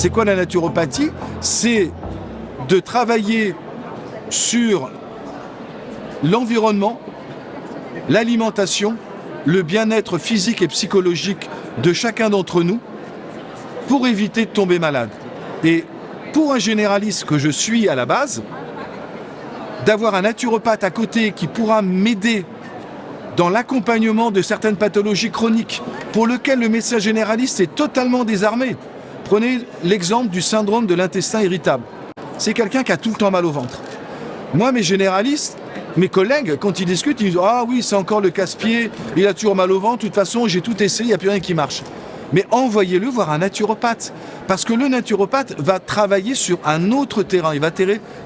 C'est quoi la naturopathie? C'est de travailler sur l'environnement, l'alimentation, le bien-être physique et psychologique de chacun d'entre nous pour éviter de tomber malade. Et pour un généraliste que je suis à la base, d'avoir un naturopathe à côté qui pourra m'aider dans l'accompagnement de certaines pathologies chroniques pour lesquelles le médecin généraliste est totalement désarmé. Prenez l'exemple du syndrome de l'intestin irritable. C'est quelqu'un qui a tout le temps mal au ventre. Moi, mes généralistes, mes collègues, quand ils discutent, ils disent « Ah oui, c'est encore le casse-pied, il a toujours mal au ventre, de toute façon, j'ai tout essayé, il n'y a plus rien qui marche. » Mais envoyez-le voir un naturopathe. Parce que le naturopathe va travailler sur un autre terrain. Il va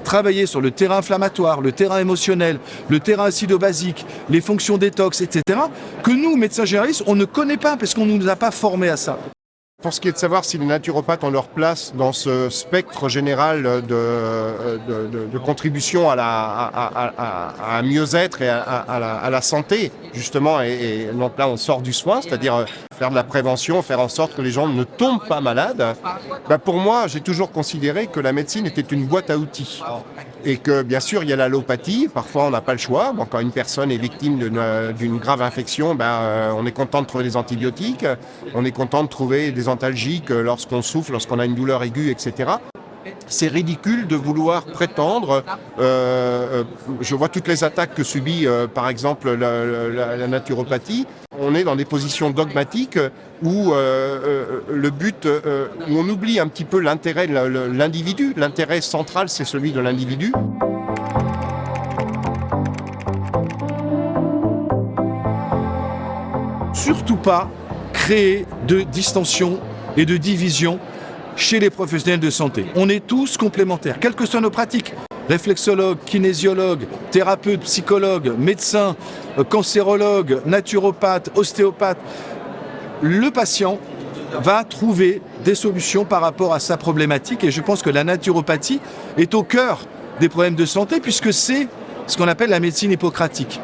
travailler sur le terrain inflammatoire, le terrain émotionnel, le terrain acido-basique, les fonctions détox, etc. que nous, médecins généralistes, on ne connaît pas parce qu'on ne nous a pas formés à ça. Pour ce qui est de savoir si les naturopathes ont leur place dans ce spectre général de contribution à un mieux-être et à la santé, justement, et donc là on sort du soin, c'est-à-dire faire de la prévention, faire en sorte que les gens ne tombent pas malades, pour moi j'ai toujours considéré que la médecine était une boîte à outils. Et que bien sûr il y a l'allopathie, parfois on n'a pas le choix. Bon, quand une personne est victime d'une grave infection, on est content de trouver des antibiotiques, on est content de trouver des antalgiques lorsqu'on souffle, lorsqu'on a une douleur aiguë, etc. C'est ridicule de vouloir prétendre, je vois toutes les attaques que subit par exemple la naturopathie, on est dans des positions dogmatiques où le but, où on oublie un petit peu l'intérêt de l'individu, l'intérêt central c'est celui de l'individu. Surtout pas créer de distension et de division chez les professionnels de santé. On est tous complémentaires, quelles que soient nos pratiques. Réflexologues, kinésiologues, thérapeutes, psychologues, médecins, cancérologues, naturopathes, ostéopathes. Le patient va trouver des solutions par rapport à sa problématique et je pense que la naturopathie est au cœur des problèmes de santé puisque c'est ce qu'on appelle la médecine hippocratique.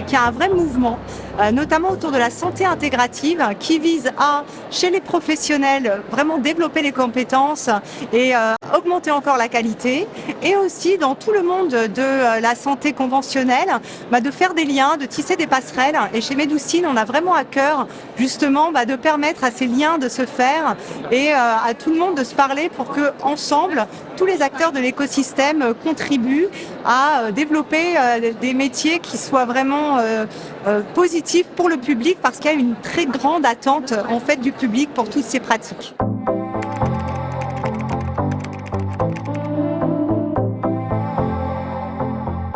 Il y a un vrai mouvement, notamment autour de la santé intégrative, qui vise à, chez les professionnels, vraiment développer les compétences et augmenter encore la qualité. Et aussi dans tout le monde de la santé conventionnelle, de faire des liens, de tisser des passerelles. Et chez Médoucine, on a vraiment à cœur justement de permettre à ces liens de se faire et à tout le monde de se parler pour que ensemble, tous les acteurs de l'écosystème contribuent à développer des métiers qui soient vraiment positifs pour le public parce qu'il y a une très grande attente en fait du public pour toutes ces pratiques.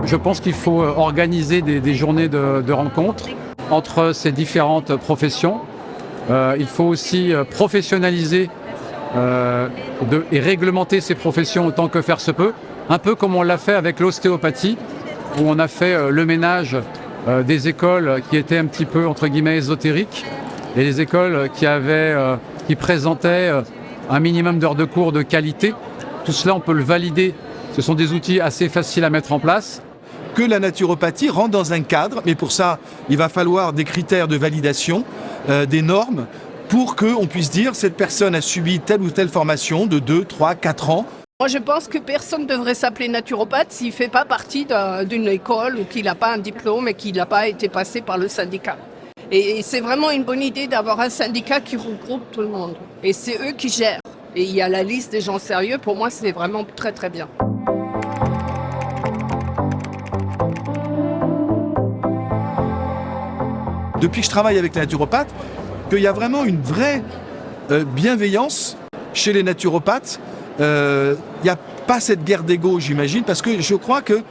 Je pense qu'il faut organiser des journées de rencontres entre ces différentes professions. Il faut aussi professionnaliser et réglementer ces professions autant que faire se peut, un peu comme on l'a fait avec l'ostéopathie, où on a fait le ménage des écoles qui étaient un petit peu entre guillemets ésotériques et les écoles qui présentaient un minimum d'heures de cours de qualité. Tout cela, on peut le valider. Ce sont des outils assez faciles à mettre en place. Que la naturopathie rentre dans un cadre, mais pour ça, il va falloir des critères de validation, des normes, pour qu'on puisse dire cette personne a subi telle ou telle formation de 2, 3, 4 ans. Moi, je pense que personne ne devrait s'appeler naturopathe s'il ne fait pas partie d'une école ou qu'il n'a pas un diplôme et qu'il n'a pas été passé par le syndicat. Et c'est vraiment une bonne idée d'avoir un syndicat qui regroupe tout le monde. Et c'est eux qui gèrent. Et il y a la liste des gens sérieux. Pour moi, c'est vraiment très, très bien. Depuis que je travaille avec les naturopathes, qu'il y a vraiment une vraie bienveillance chez les naturopathes. Il n'y a pas cette guerre d'ego, j'imagine, parce que je crois qu'il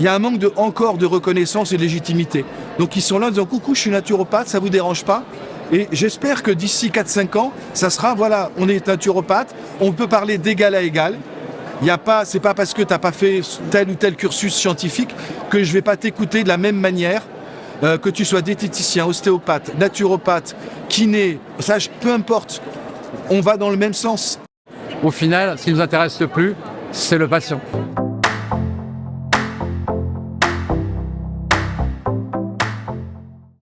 y a un manque encore de reconnaissance et de légitimité. Donc ils sont là en disant « Coucou, je suis naturopathe, ça ne vous dérange pas ?» Et j'espère que d'ici 4-5 ans, ça sera, voilà, on est naturopathe, on peut parler d'égal à égal. C'est pas parce que tu n'as pas fait tel ou tel cursus scientifique que je ne vais pas t'écouter de la même manière. Que tu sois diététicien, ostéopathe, naturopathe, kiné, peu importe, on va dans le même sens. Au final, ce qui nous intéresse le plus, c'est le patient.